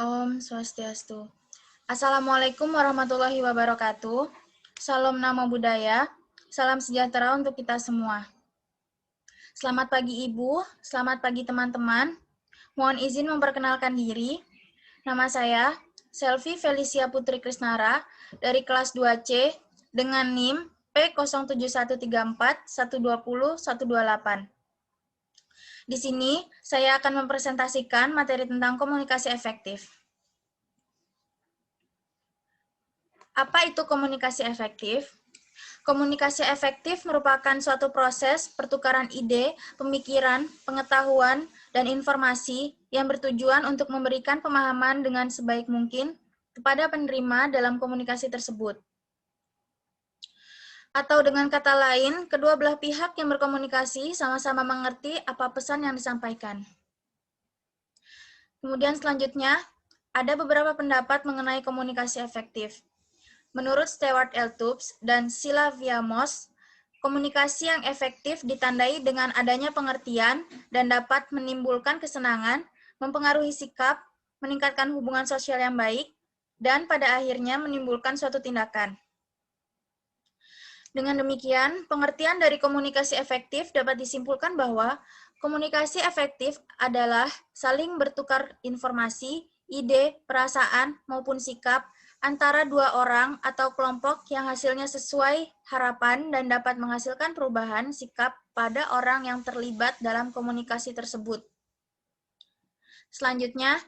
Om Swastiastu. Assalamualaikum warahmatullahi wabarakatuh. Salam nama budaya, salam sejahtera untuk kita semua. Selamat pagi Ibu, selamat pagi teman-teman. Mohon izin memperkenalkan diri. Nama saya Selvi Felicia Putri Krisnara dari kelas 2C dengan NIM P07134120 128. Di sini saya akan mempresentasikan materi tentang komunikasi efektif. Apa itu komunikasi efektif? Komunikasi efektif merupakan suatu proses pertukaran ide, pemikiran, pengetahuan, dan informasi yang bertujuan untuk memberikan pemahaman dengan sebaik mungkin kepada penerima dalam komunikasi tersebut. Atau dengan kata lain, kedua belah pihak yang berkomunikasi sama-sama mengerti apa pesan yang disampaikan. Kemudian selanjutnya, ada beberapa pendapat mengenai komunikasi efektif. Menurut Stewart L. Tubbs dan Sila Viamos, komunikasi yang efektif ditandai dengan adanya pengertian dan dapat menimbulkan kesenangan, mempengaruhi sikap, meningkatkan hubungan sosial yang baik, dan pada akhirnya menimbulkan suatu tindakan. Dengan demikian, pengertian dari komunikasi efektif dapat disimpulkan bahwa komunikasi efektif adalah saling bertukar informasi, ide, perasaan, maupun sikap antara dua orang atau kelompok yang hasilnya sesuai harapan dan dapat menghasilkan perubahan sikap pada orang yang terlibat dalam komunikasi tersebut. Selanjutnya,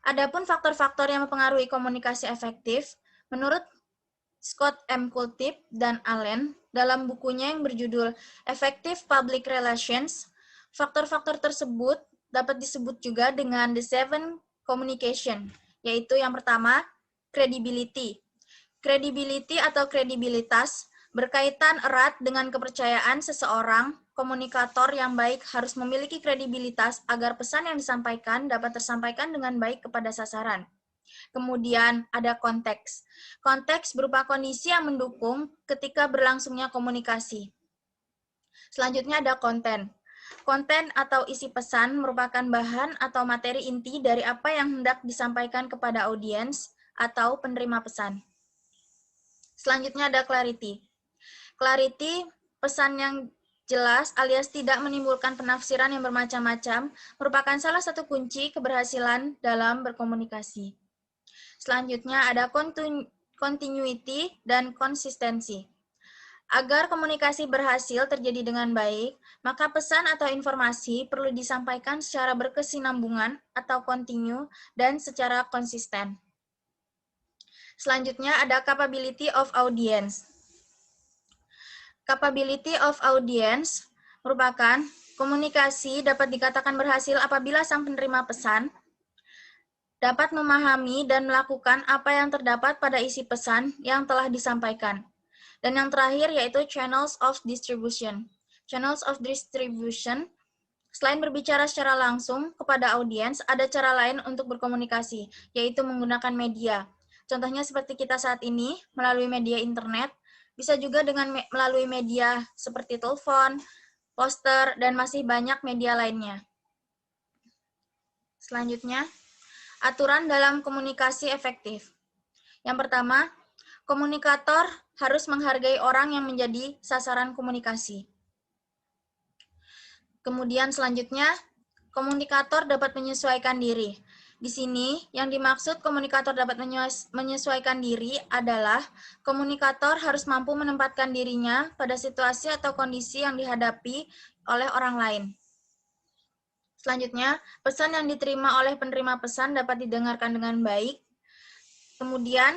adapun faktor-faktor yang mempengaruhi komunikasi efektif, menurut Scott M. Kultip dan Allen dalam bukunya yang berjudul Effective Public Relations, faktor-faktor tersebut dapat disebut juga dengan the seven communication, yaitu yang pertama, credibility. Credibility atau kredibilitas berkaitan erat dengan kepercayaan seseorang. Komunikator yang baik harus memiliki kredibilitas agar pesan yang disampaikan dapat tersampaikan dengan baik kepada sasaran. Kemudian ada konteks. Konteks berupa kondisi yang mendukung ketika berlangsungnya komunikasi. Selanjutnya ada konten. Konten atau isi pesan merupakan bahan atau materi inti dari apa yang hendak disampaikan kepada audiens atau penerima pesan. Selanjutnya ada clarity. Clarity, pesan yang jelas alias tidak menimbulkan penafsiran yang bermacam-macam, merupakan salah satu kunci keberhasilan dalam berkomunikasi. Selanjutnya ada continuity dan konsistensi. Agar komunikasi berhasil terjadi dengan baik, maka pesan atau informasi perlu disampaikan secara berkesinambungan atau kontinu dan secara konsisten. Selanjutnya ada capability of audience. Capability of audience merupakan komunikasi dapat dikatakan berhasil apabila sang penerima pesan dapat memahami dan melakukan apa yang terdapat pada isi pesan yang telah disampaikan. Dan yang terakhir yaitu channels of distribution. Channels of distribution, selain berbicara secara langsung kepada audiens, ada cara lain untuk berkomunikasi, yaitu menggunakan media. Contohnya seperti kita saat ini, melalui media internet, bisa juga dengan melalui media seperti telepon, poster, dan masih banyak media lainnya. Selanjutnya, aturan dalam komunikasi efektif. Yang pertama, komunikator harus menghargai orang yang menjadi sasaran komunikasi. Kemudian selanjutnya, komunikator dapat menyesuaikan diri. Di sini, yang dimaksud komunikator dapat menyesuaikan diri adalah komunikator harus mampu menempatkan dirinya pada situasi atau kondisi yang dihadapi oleh orang lain. Selanjutnya, pesan yang diterima oleh penerima pesan dapat didengarkan dengan baik. Kemudian,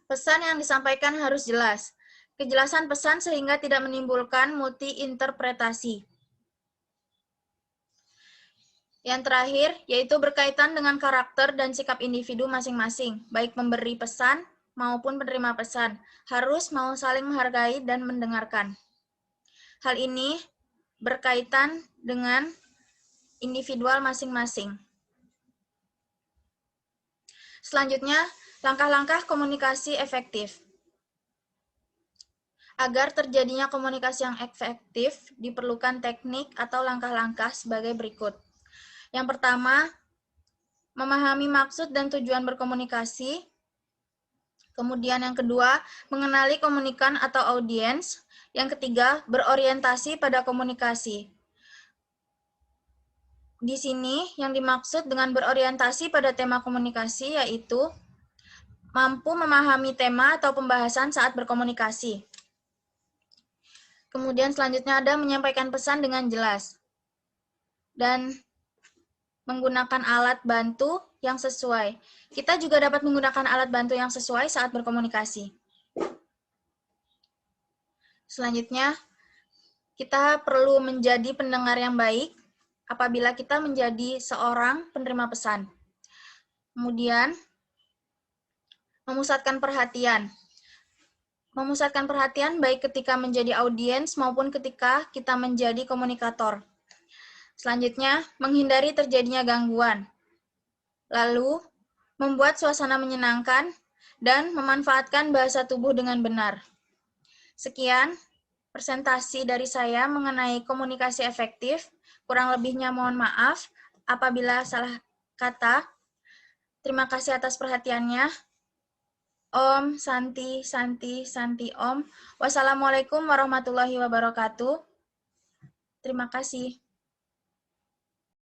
pesan yang disampaikan harus jelas. Kejelasan pesan sehingga tidak menimbulkan multi-interpretasi. Yang terakhir, yaitu berkaitan dengan karakter dan sikap individu masing-masing, baik pemberi pesan maupun penerima pesan, harus mau saling menghargai dan mendengarkan. Hal ini berkaitan dengan individual masing-masing. Selanjutnya, langkah-langkah komunikasi efektif. Agar terjadinya komunikasi yang efektif, diperlukan teknik atau langkah-langkah sebagai berikut. Yang pertama, memahami maksud dan tujuan berkomunikasi. Kemudian yang kedua, mengenali komunikan atau audiens. Yang ketiga, berorientasi pada komunikasi. Di sini yang dimaksud dengan berorientasi pada tema komunikasi yaitu mampu memahami tema atau pembahasan saat berkomunikasi. Kemudian selanjutnya ada menyampaikan pesan dengan jelas. Dan menggunakan alat bantu yang sesuai. Kita juga dapat menggunakan alat bantu yang sesuai saat berkomunikasi. Selanjutnya, kita perlu menjadi pendengar yang baik apabila kita menjadi seorang penerima pesan. Kemudian, memusatkan perhatian. Memusatkan perhatian baik ketika menjadi audiens maupun ketika kita menjadi komunikator. Selanjutnya, menghindari terjadinya gangguan. Lalu, membuat suasana menyenangkan dan memanfaatkan bahasa tubuh dengan benar. Sekian presentasi dari saya mengenai komunikasi efektif. Kurang lebihnya mohon maaf apabila salah kata. Terima kasih atas perhatiannya. Om Santi Santi Santi Om. Wassalamualaikum warahmatullahi wabarakatuh. Terima kasih.